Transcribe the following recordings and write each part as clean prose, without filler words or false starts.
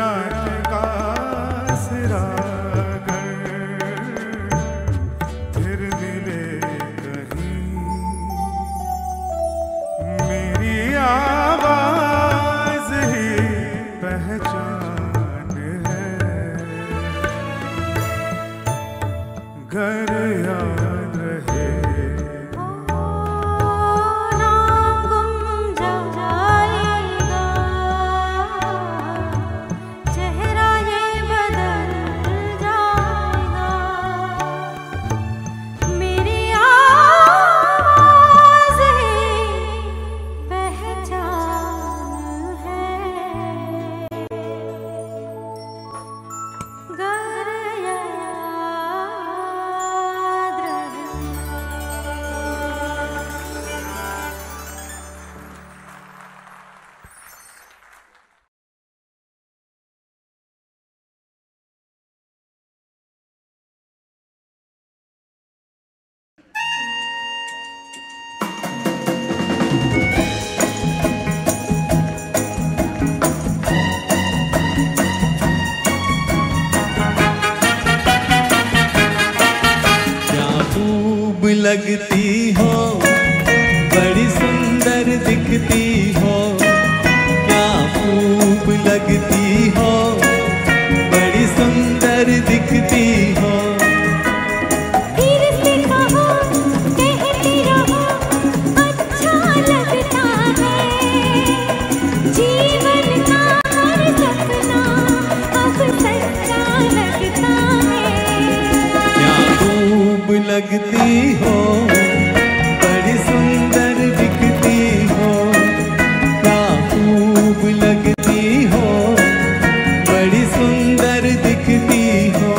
रात का सिरा फिर मिले कहीं, मेरी आवाज ही पहचान है। घर याद रहे लगती हो, बड़ी सुंदर दिखती हो, क्या खूब लगती हो, बड़ी सुंदर दिखती हो। फिर से कहो, कहती रहो, अच्छा लगता है, जीवन का हर सपना अब सच्चा लगता है। क्या खूब लगती हो, बड़ी सुंदर दिखती हो, क्या खूब लगती हो, बड़ी सुंदर दिखती हो।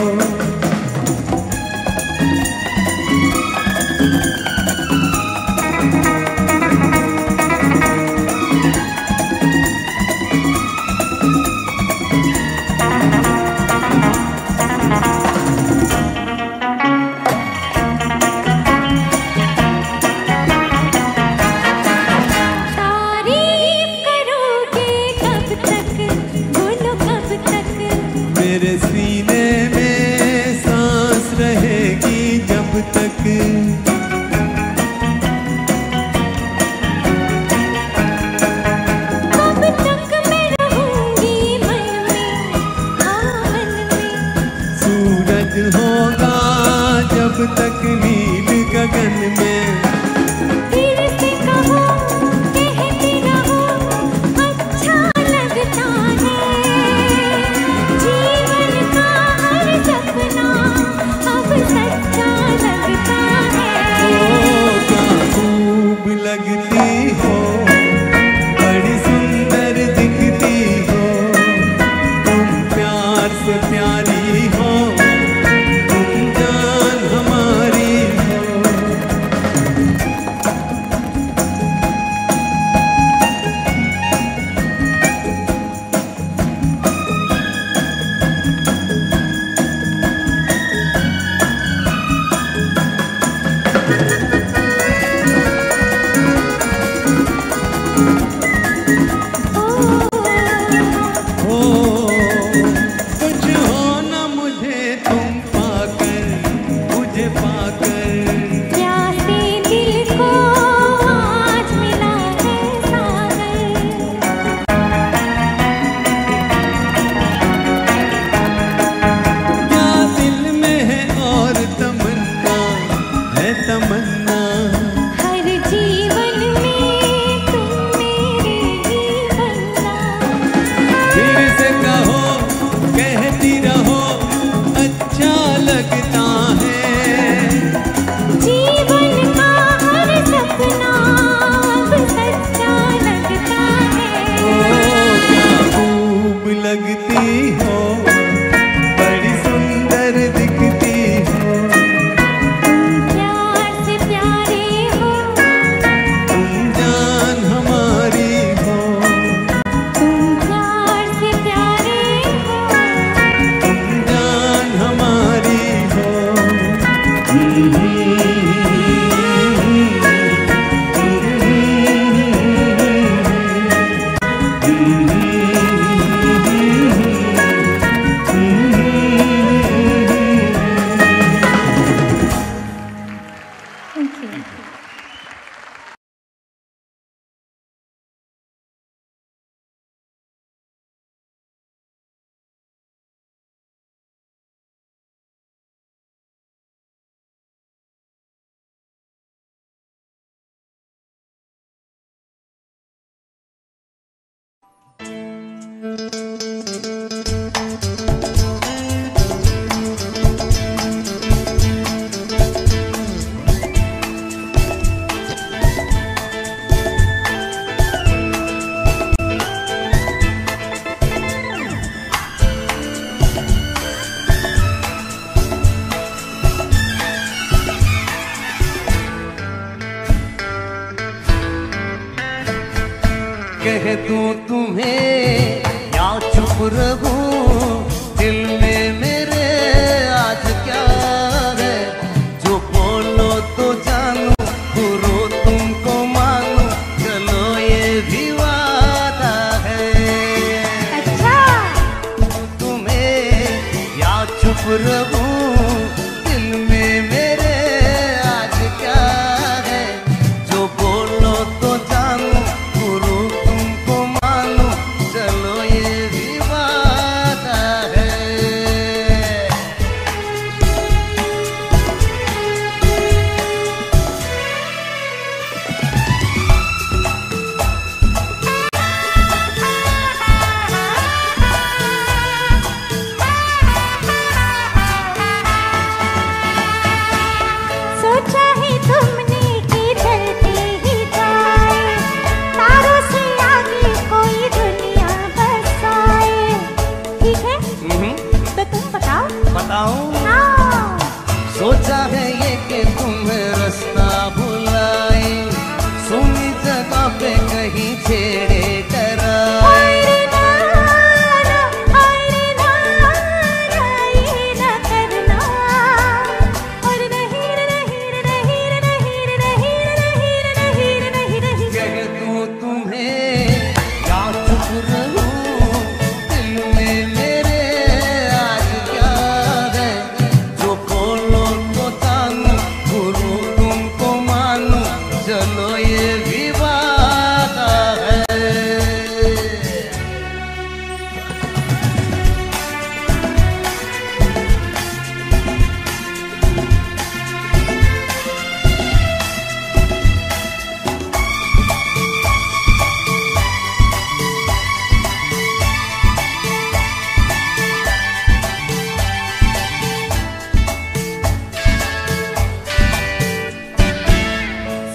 मेरे सीने में सांस रहेगी जब तक, कब तक मैं रहूंगी मन में, मन में। सूरज होगा जब तक नील गगन में। फिर से कहो, कहती रहो, अच्छा लगता है, जीवन का हर सपना अब सच्चा लगता है। ओ क्या खूब लगती हो, बड़ी सुंदर दिखती हो, तुम प्यार से प्यारी हो, तुम जान हमारी दूं तुम्हें या चुप रहूं, दिल में मेरे आज क्या है, जो बोलो तो जानू, गुरु तुमको मानू, चलो ये भी वादा है। अच्छा तुम्हें या चुप रहूं, दिल में मेरे आज क्या है, जो बोलो तो जानू, गुरु तुमको मानू, चलो ये भी वादा है। सोचा ही तुमने कि चलते ही जाए, तारों से आगे कोई दुनिया बसाए। ठीक है तो तुम बताओ। बताऊं? हाँ सोचा है ये कि तुम्हें रास्ता भुलाए, सुनी जगह पे कहीं छेड़े डराए। कह दूं तुम्हें या चुप रहूं, दिल में मेरे आज क्या है, जो बोलो तो जानू, गुरु तुमको मानू, चलो ये भी वादा है।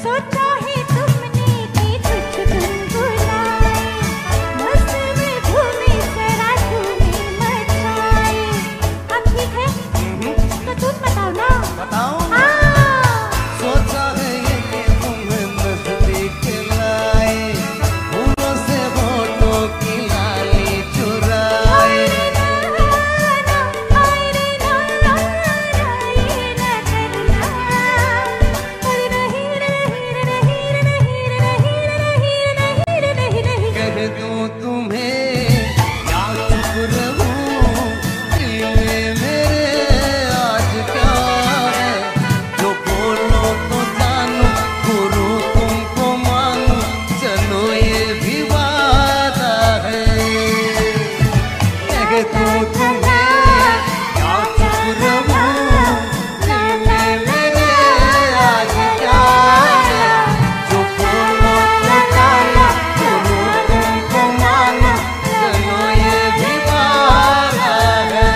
सोचा है तुमने कि कुछ तुम बुलाए, मस्त में घूमे जरा धूमे मचाए। अब ठीक है तो तुम बताओ ना। बताऊं? हाँ सोचा है ये कि तुम्हें नजदीक लाए, फूलों से होठों की लाली चुराए। कह दूं तुम्हें या चुप रहूं, दिल में मेरे आज क्या है, जो बोलो तो जानू, गुरु तुमको मानू, चलो ये भी वादा है। कह दूं तुम्हें या चुप रहूं, दिल में मेरे आज क्या है, जो बोलो तो जानू, गुरु तुमको मानू, चलो ये भी वादा है।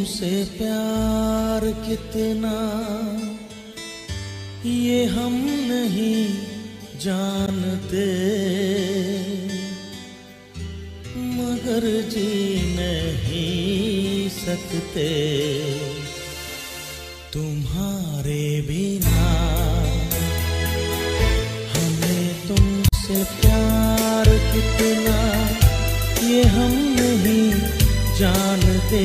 तुमसे प्यार कितना ये हम नहीं जानते, मगर जी नहीं सकते तुम्हारे बिना। हमें तुमसे प्यार कितना ये हम नहीं जानते,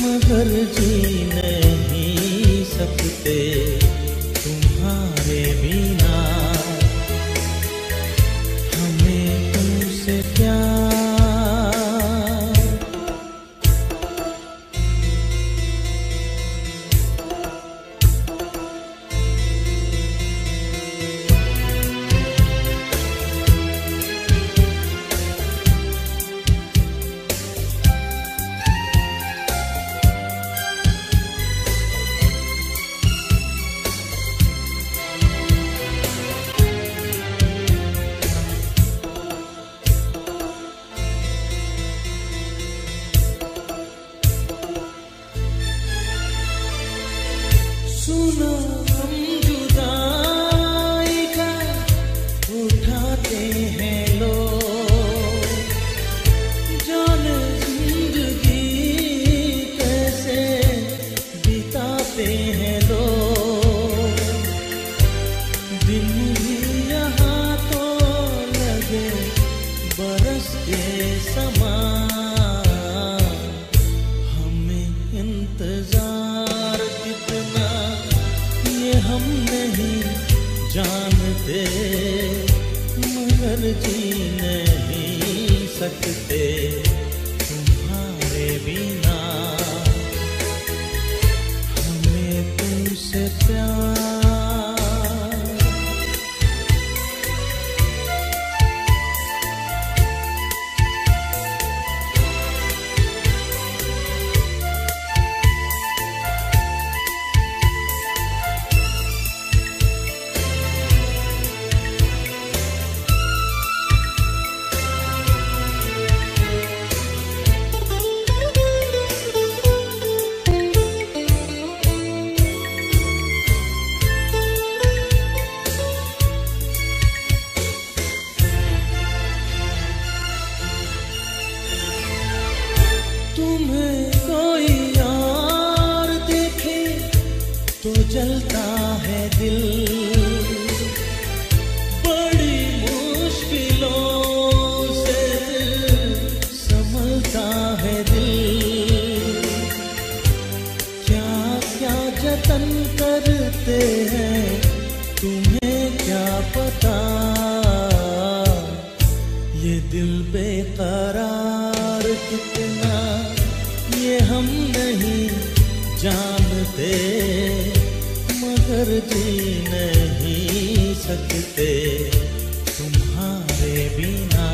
मगर जी नहीं सकते तुम्हारे बिना। हमें तुमसे प्यार सुनो हम जुदाई का उठाते हैं लोग, जाने जिंदगी कैसे बिताते हैं लोग। दिन भी यहाँ तो लगे बरस के समान, हमें इंतजार कितना ये हम नहीं जानते, मगर जी नहीं सकते तुम्हारे बिना। हमें तुमसे प्यार तुम्हें कोई और देखे तो जलता है दिल, बड़ी मुश्किलों से दिल संभलता है दिल। क्या क्या जतन करते हैं तुम्हें क्या पता, ये दिल बेकरार कितना ये हम नहीं जानते, मगर जी नहीं सकते तुम्हारे बिना।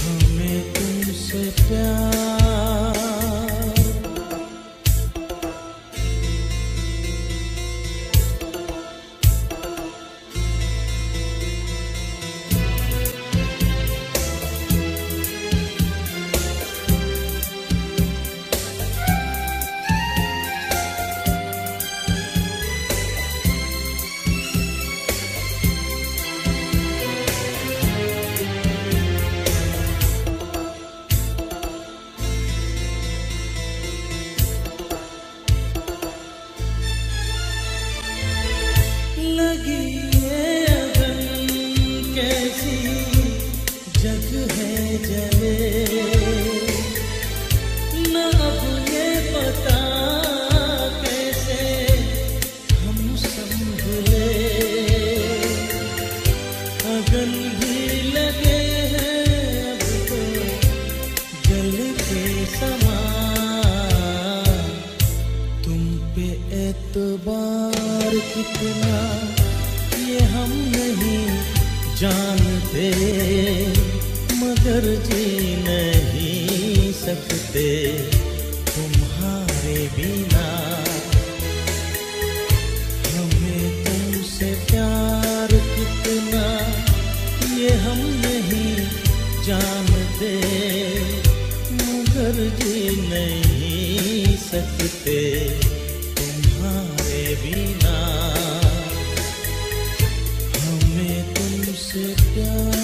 हमें तुमसे प्यार लगी ये अगन कैसी जग है जले, न अब ये पता कैसे हम संभले। अगन भी लगे हैं अब तो जल के समान, तुम पे एतबार कितना ये हम नहीं जानते, मगर जी नहीं सकते तुम्हारे बिना। हमें तुमसे प्यार कितना ये हम नहीं जानते, मगर पर जी नहीं सकते तुम्हारे बिना, हमें तुमसे प्यार।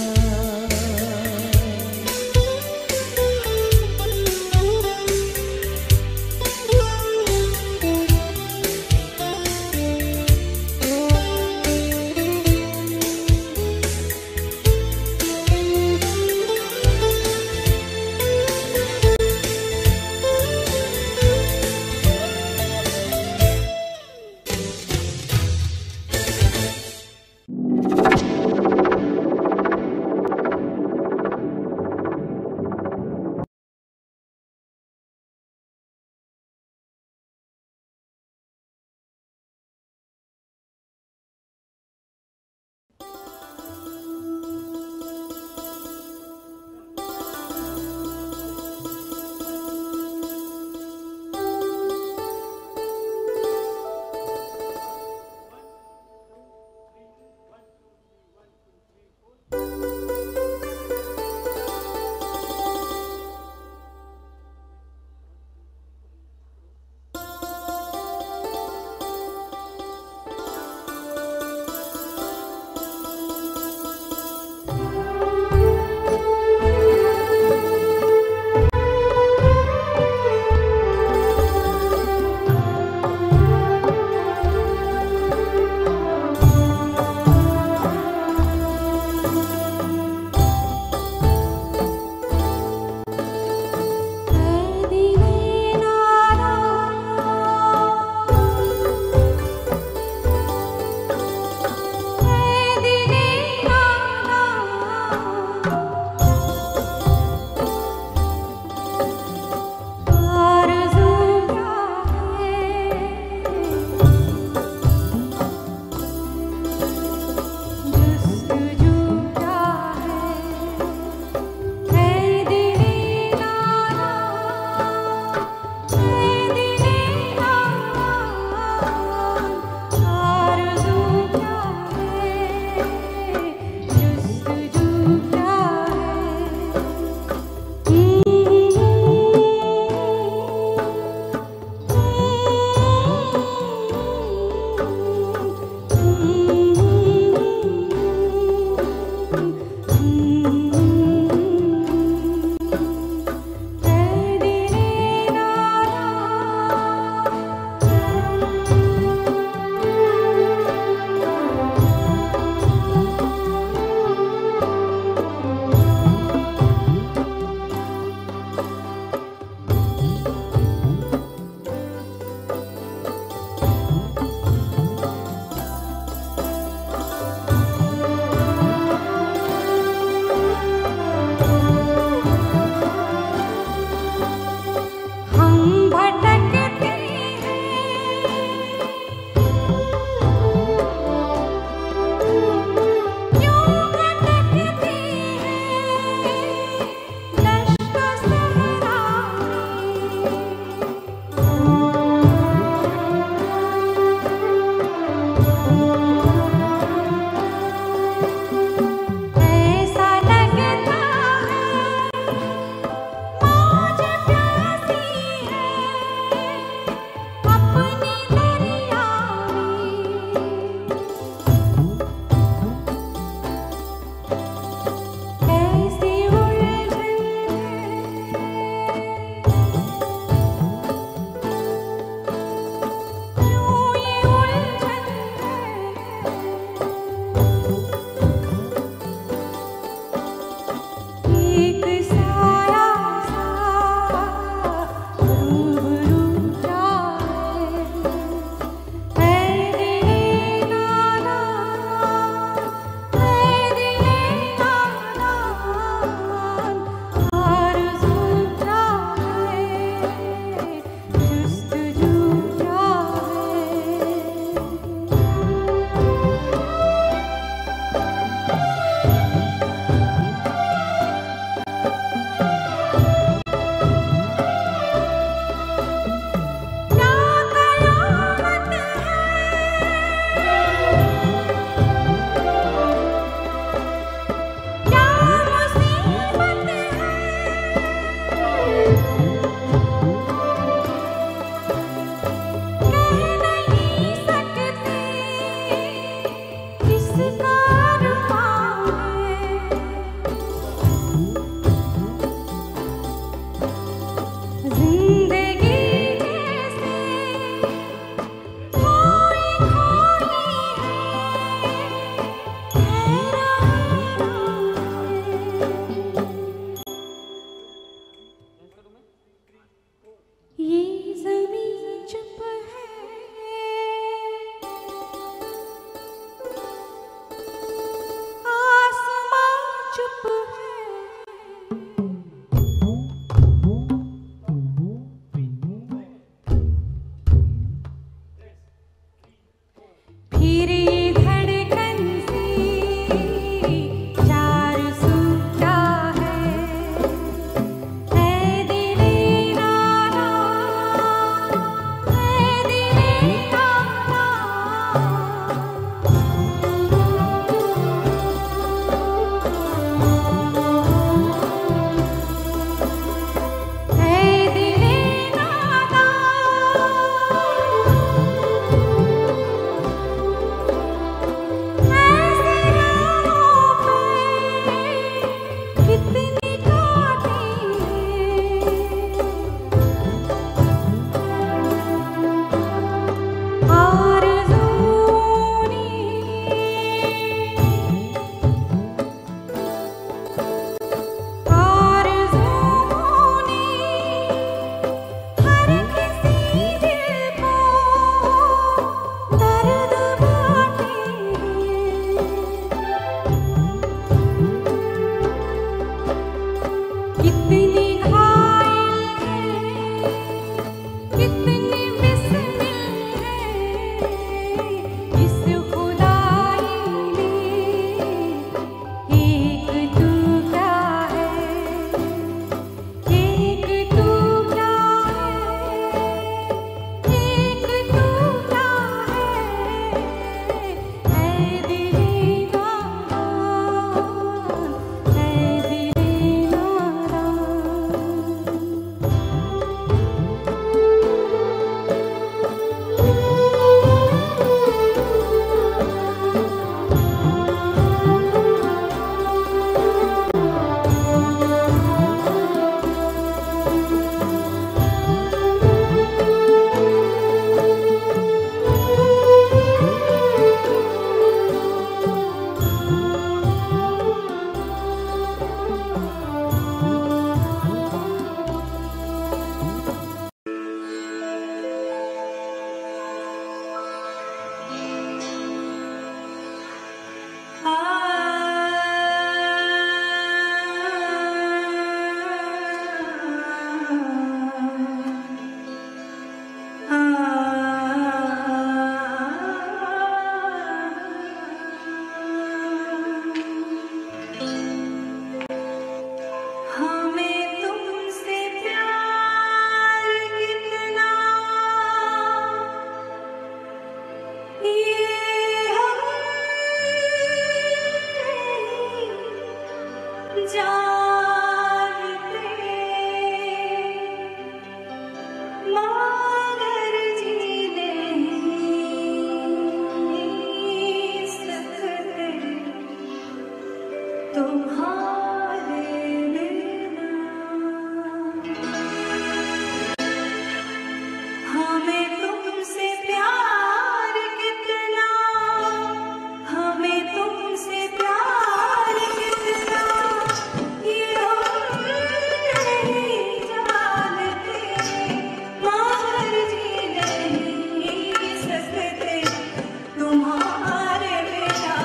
तुम्हारे बिना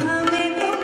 हमें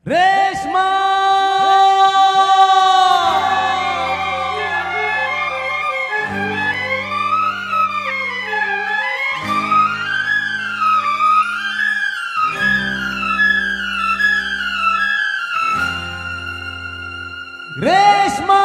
रेशमा रेशमा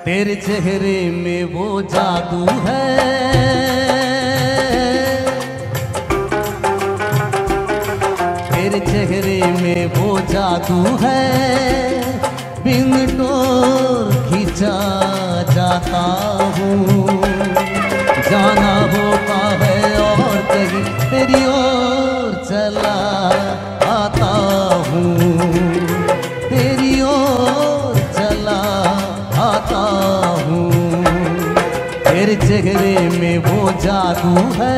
तेरे चेहरे में वो जादू है, तेरे चेहरे में वो जादू है, बिन डोर खींचा जाता हूँ। जाना होता है और कहीं तेरी ओर चला आता हूँ, तेरी ओर चला आता हूँ। तेरे चेहरे में वो जादू है।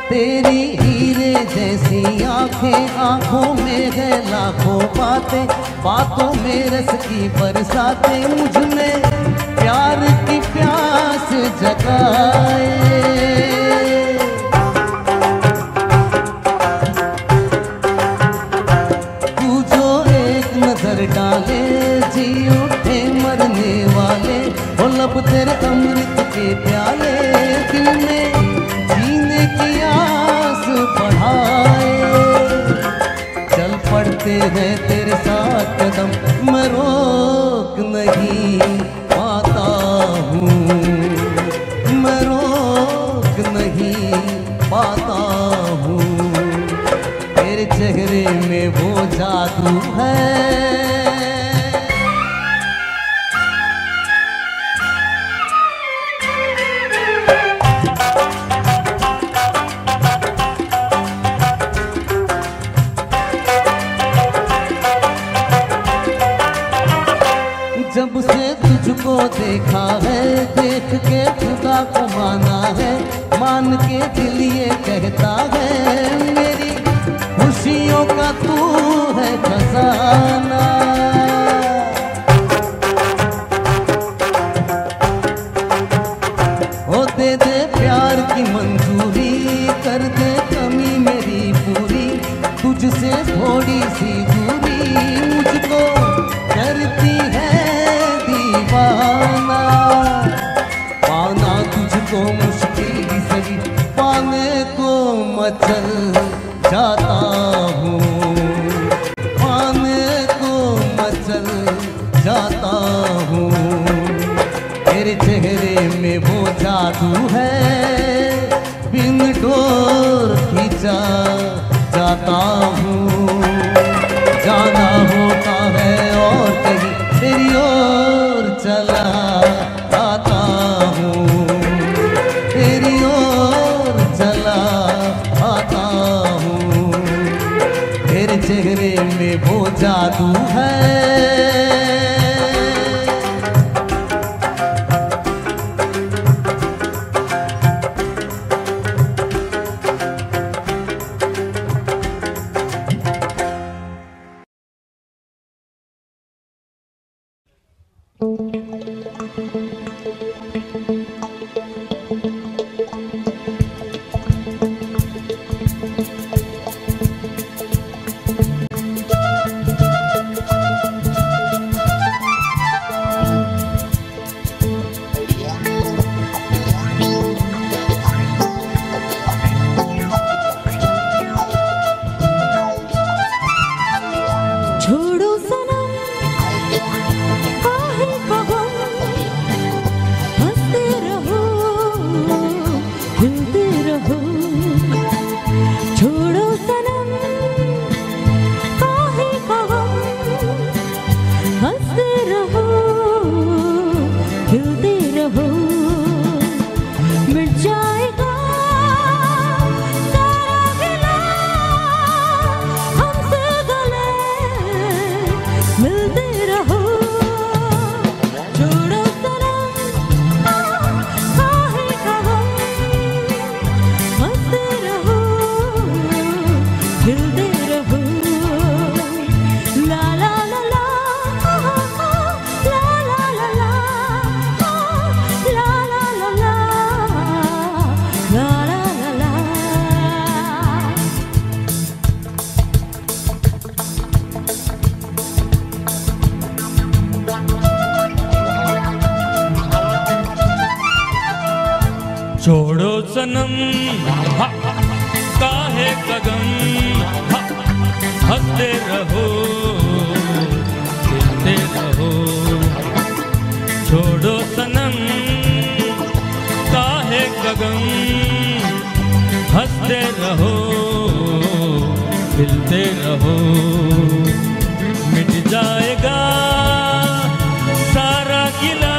तेरी हीरे जैसी आंखें, आंखों में है लाखों बातें, बातों में रस की बरसातें, मुझ में प्यार की प्यास जगाए। तू जो एक नजर डाले जी उठे मरने वाले, वो लब तेरे अमृत के प्याले, दिल में जीने की आस बढ़ाए। चल पड़ते हैं तेरे साथ कदम, मैं रोक नहीं पाता हूँ, मैं रोक नहीं पाता हूँ। तेरे चेहरे में वो जादू है। जब से तुझको देखा है, देख के खुदा को माना है, मान के दिल ये कहता है, मेरी खुशियों का तू है खजाना। ओ दे दे प्यार की मंजूरी, कर दे कमी मेरी पूरी, तुझसे थोड़ी सी दूरी मुझको करती है दीवाना। पाना तुझको मुश्किल ही सही, पाने को मचल जाता हूँ, पाने को मचल जाता हूँ। तेरे चेहरे में वो जादू है, बिन डोर खींचा जाता हूँ। जाना होता है और कहीं तेरी ओर चला आता हूँ, तेरी ओर चला आता हूँ। तेरे चेहरे में वो जादू है। छोड़ो सनम काहे को गम, बस छोड़ो सनम काहे का गम, हंसते रहो खेलते रहो। छोड़ो सनम काहे का गम, हंसते रहो खिलते रहो। मिट जाएगा सारा गिला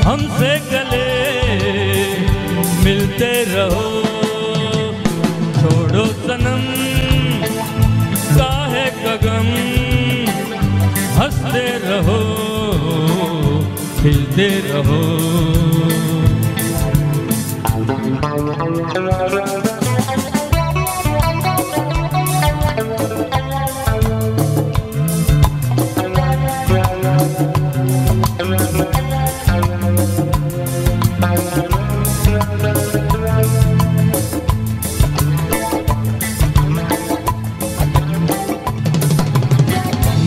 हमसे गले मिलते रहो। छोड़ो सनम काहे का गम, हंसते रहो खिलते रहो।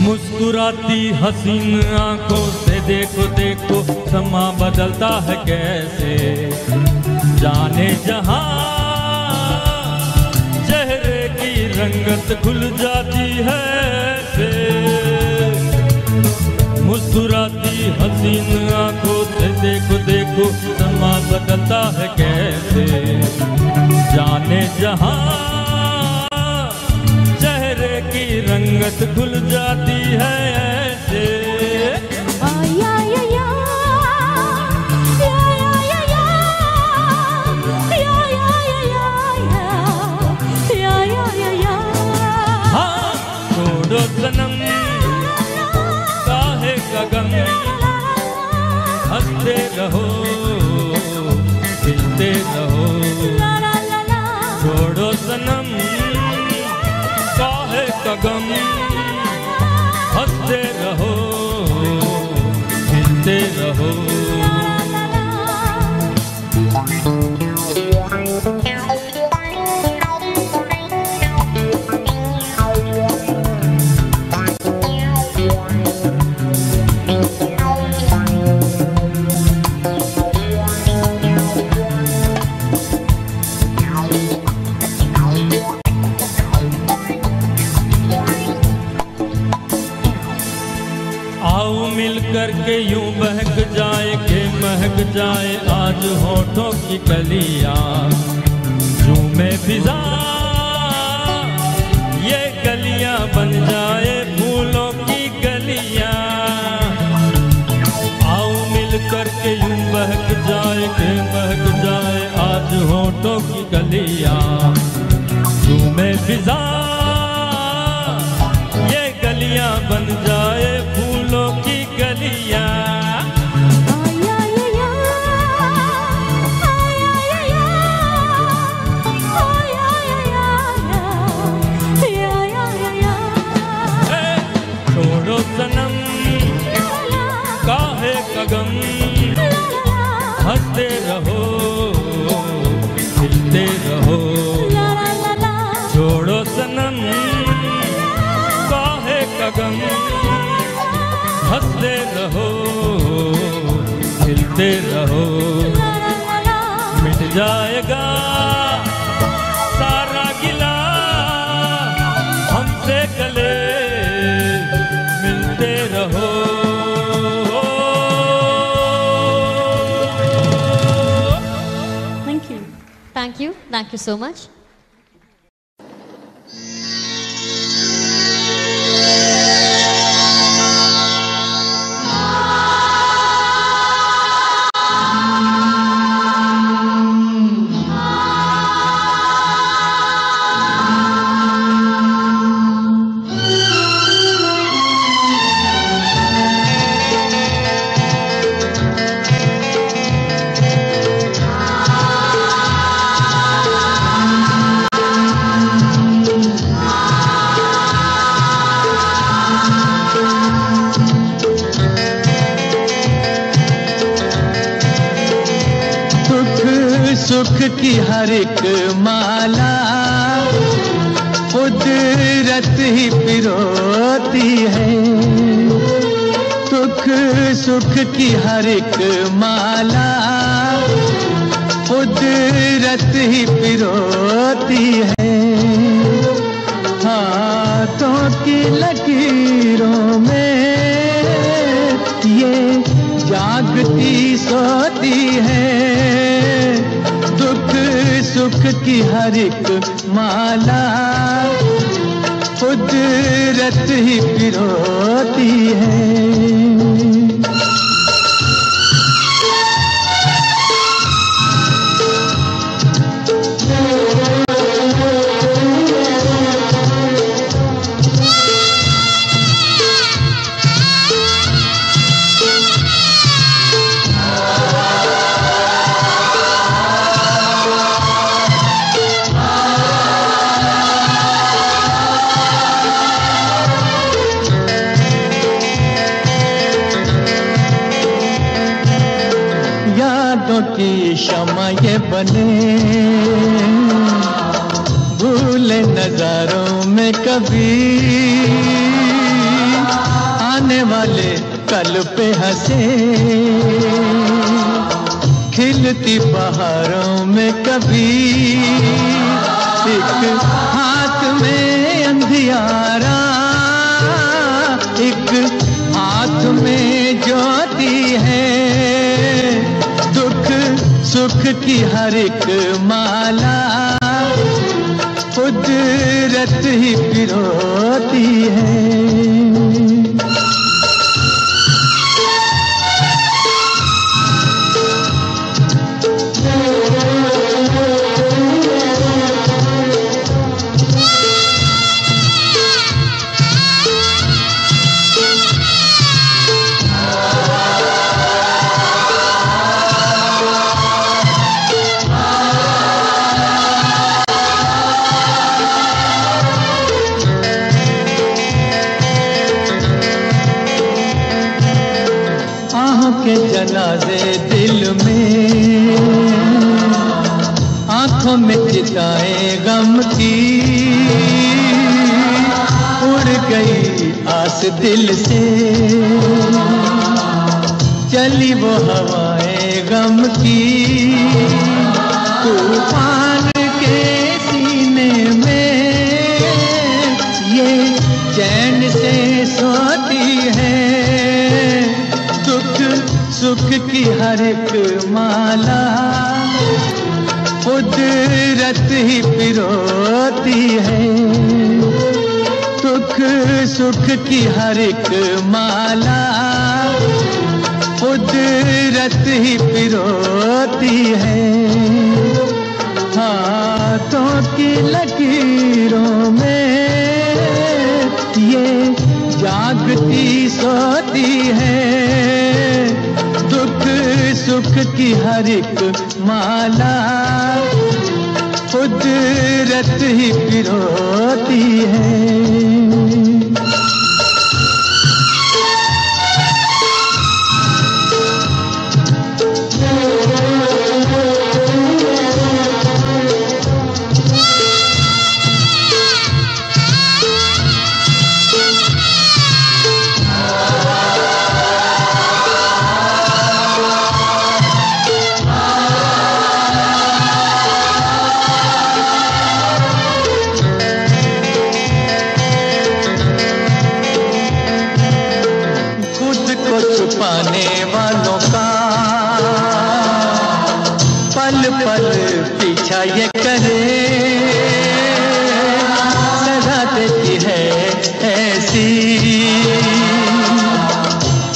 मुस्कुराती हसीन आंखों से देखो देखो समा बदलता है कैसे। जाने जहां चेहरे की रंगत खुल जाती है ऐसे। मुस्कुराती हसीन आंखों से देखो देखो समा बदलता है कैसे। जाने जहां चेहरे की रंगत खुल जाती है ऐसे। हाँ छोड़ो सनम काहे का गम, हंसते रहो खिलते रहो। छोड़ो सनम काहे का गम, हंसते रहो खिलते रहो। आओ मिल करके यूं बहक जाए के महक जाए आज होठों की कलियां। झूमे फिजा ये गलियां बन जाए फूलों की गलियां। आओ मिल करके यूं बहक जाए के महक जाए आज होठों की गलियां। झूमे फिजा ये गलियां बन जाए फूलों की गलियां। छोड़ो सनम काहे का गम, हंसते रहो खिलते रहो। छोड़ो सनम काहे का गम, हंसते रहो खिलते रहो। मिट जाएगा सारा गिला हमसे गले मिलते रहो। Thank you so much. सुख की हर एक माला कुदरत ही पिरोती है। दुख सुख की हर एक माला कुदरत ही पिरोती है, हाथों की लकीरों में ये जागती सोती है, दुख सुख की हर एक माला कुदरत ही पिरोती है। की शमा ये बने भूले नजारों में कभी, आने वाले कल पे हंसे खिलती बहारों में कभी, एक हाथ में अंधियारा एक हाथ में ज्योति है, सुख की हर एक माला कुदरत ही पिरोती है। जनाजे दिल में आंखों में चिताएं गम की, उड़ गई आस दिल से चली वो हवाएं गम की, तूफान के सीने में ये चैन से सोती है, सुख की हर एक माला कुदरत ही पिरोती है, दुख सुख की हर एक माला कुदरत ही पिरोती है, हाथों की लकीरों में ये जागती सोती है, दुख सुख की हर एक माला कुदरत ही पिरोती है। पाने वालों का पल पल पीछा ये करे, सजा देती है ऐसी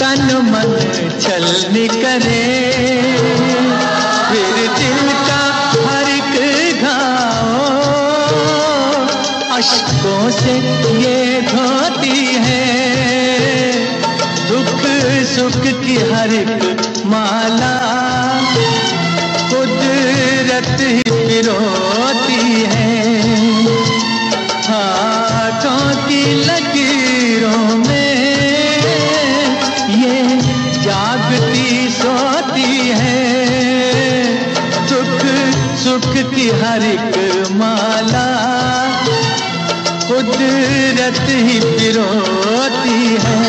तन मन छलनी करे, फिर दिल का हर एक घाव अश्कों से ये धोती है, दुख सुख की हर एक माला कुदरत ही पिरोती है, हाथों की लकीरों में ये जागती सोती है, दुख सुख की हर एक माला कुदरत ही पिरोती है।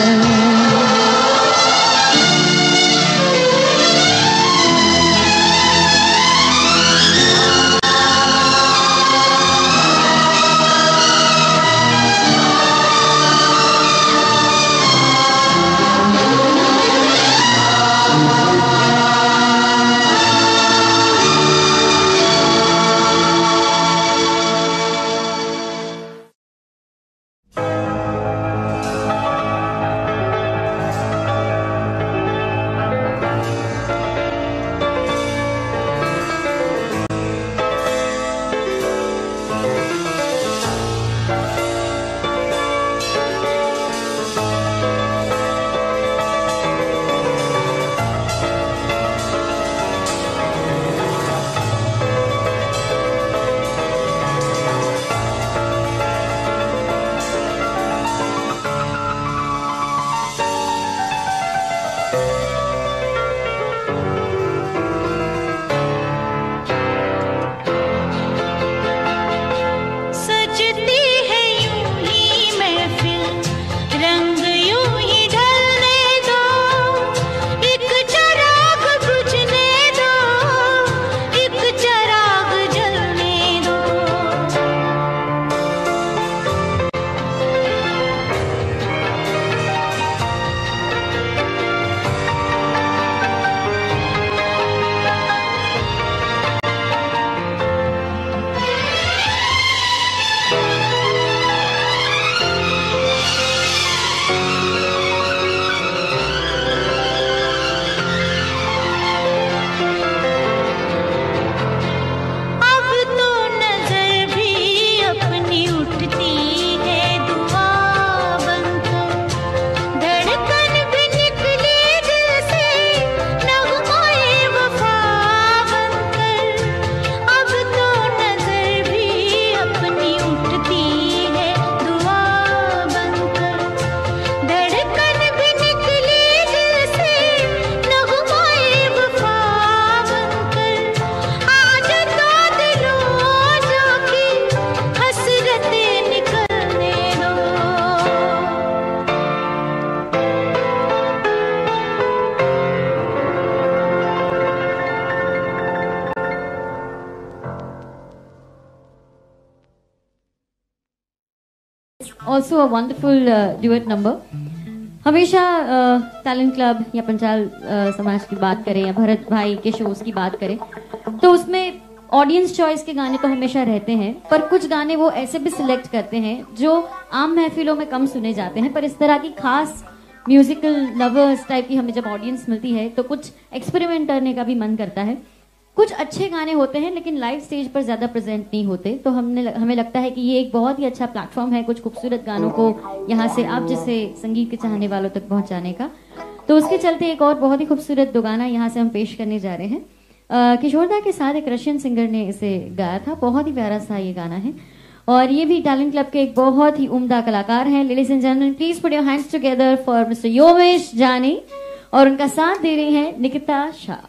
also a wonderful duet number. हमेशा टैलेंट क्लब या पंचाल समाज की बात करें या भरत भाई के शोज की बात करें तो उसमें ऑडियंस चॉइस के गाने तो हमेशा रहते हैं, पर कुछ गाने वो ऐसे भी सिलेक्ट करते हैं जो आम महफिलों में कम सुने जाते हैं, पर इस तरह की खास म्यूजिकल लवर्स टाइप की हमें जब ऑडियंस मिलती है तो कुछ एक्सपेरिमेंट करने का भी मन करता है। कुछ अच्छे गाने होते हैं लेकिन लाइव स्टेज पर ज्यादा प्रेजेंट नहीं होते, तो हमें लगता है कि ये एक बहुत ही अच्छा प्लेटफॉर्म है कुछ खूबसूरत गानों को यहाँ से आप जैसे संगीत के चाहने वालों तक पहुंचाने का। तो उसके चलते एक और बहुत ही खूबसूरत दो गाना यहाँ से हम पेश करने जा रहे हैं। किशोरदा के साथ एक रशियन सिंगर ने इसे गाया था, बहुत ही प्यारा सा ये गाना है और ये भी टैलेंट क्लब के एक बहुत ही उम्दा कलाकार हैं। Ladies and gentleman, please put your hands together for mister Yogesh जानी और उनका साथ दे रही हैं निकिता शाह।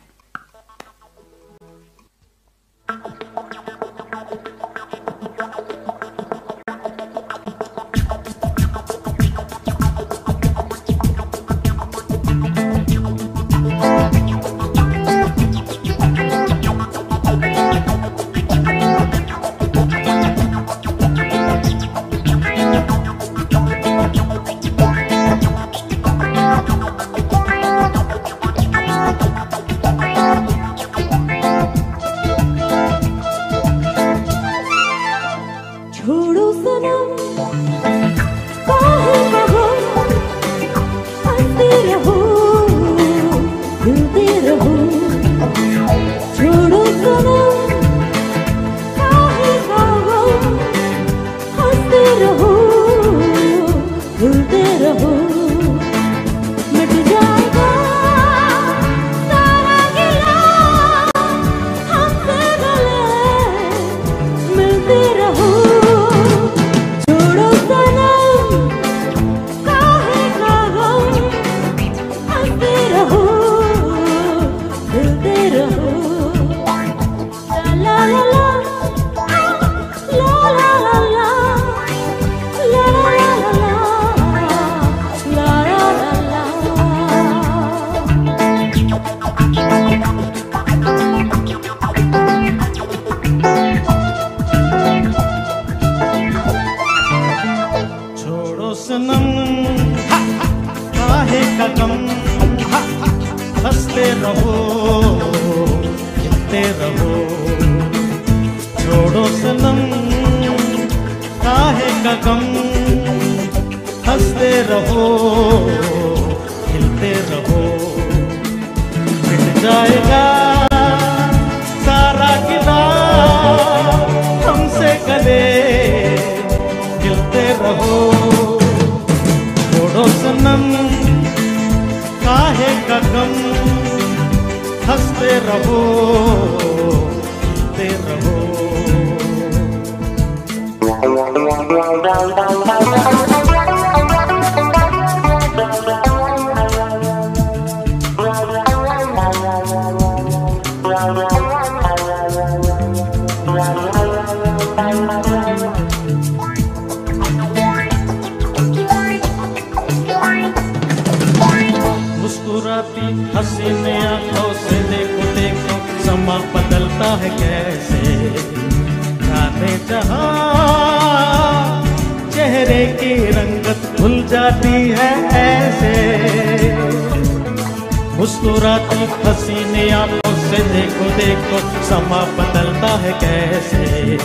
मुस्कुराती हसीने आंखों से देखो देखो समा बदलता है कैसे,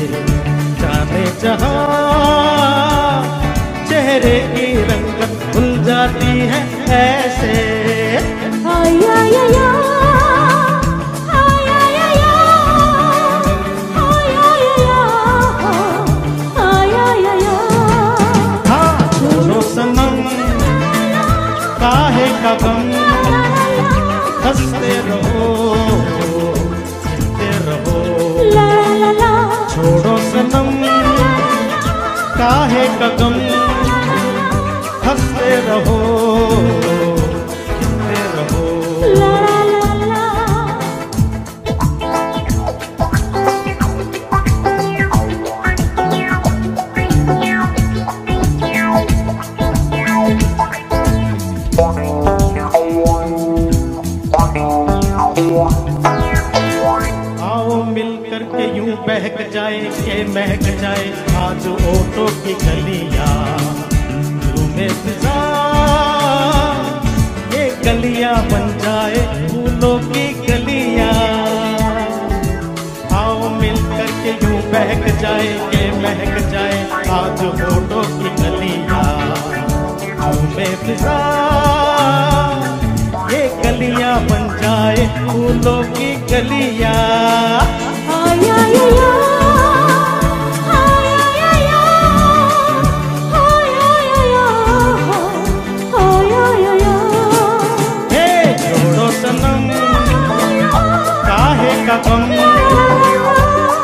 जाने जहां चेहरे की रंगत भूल जाती है ऐसे। छोड़ो सनम काहे का गम, हंसते रहो हंसते रहो, छोड़ो सनम काहे का गम, हंसते रहो हंसते रहो। आओ मिल करके यूं बहक जाए के महक जाए आज ओटो की गलियां, में फिजा, ये गलियां बन जाए फूलों की गलियां। आओ मिल करके यूं बहक जाए के महक जाए आज होठों की गलियां। आओ में फिजा, ये गलियां बन जाए फूलों की गलियां।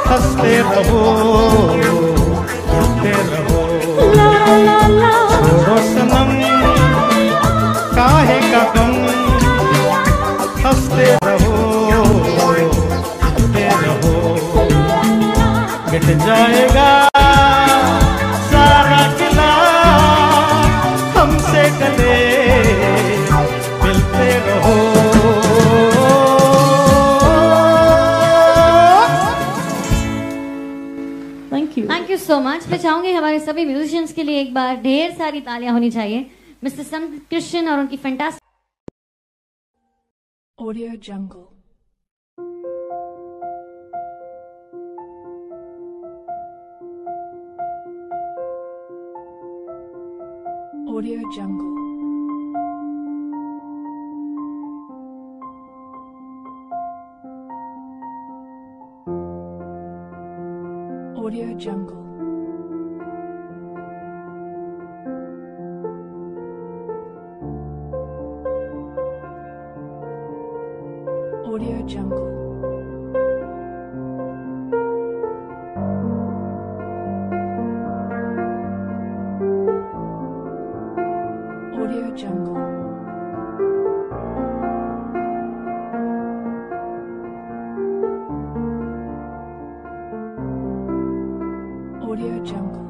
हंसते रहो हंसते रहो, छोड़ो सनम काहे का गम। हंसते रहो हंसते रहो, मिट जाएगा सारा गिला। हमसे गले मिलते रहो। Thank you so much. मैं चाहूंगी हमारे सभी म्यूजिशियंस के लिए एक बार ढेर सारी तालियां होनी चाहिए। मिस्टर संत कृष्ण और उनकी fantastic Audio Jungle. Audio Jungle. Audio Jungle. Audio Jungle. Audio Jungle. Audio Jungle.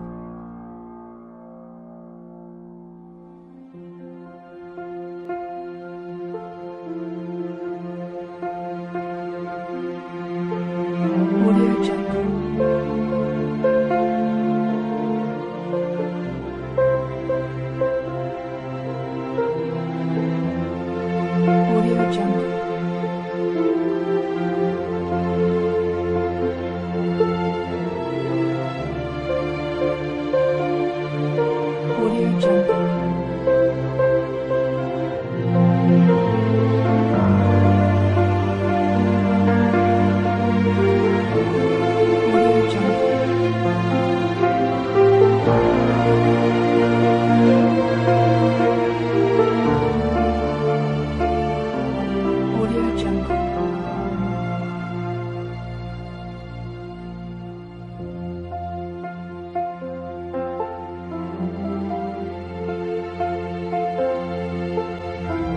Audio Jungle. Audio Jungle. Audio Jungle. Audio Jungle. Audio Jungle.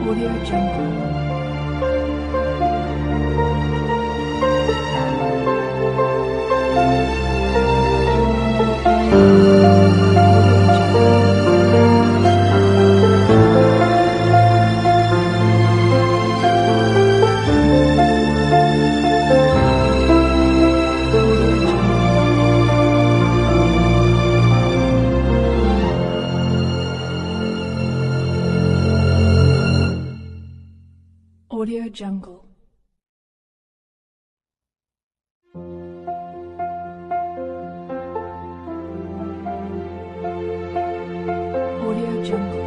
Audio Jungle. Audio Jungle. Audio Jungle.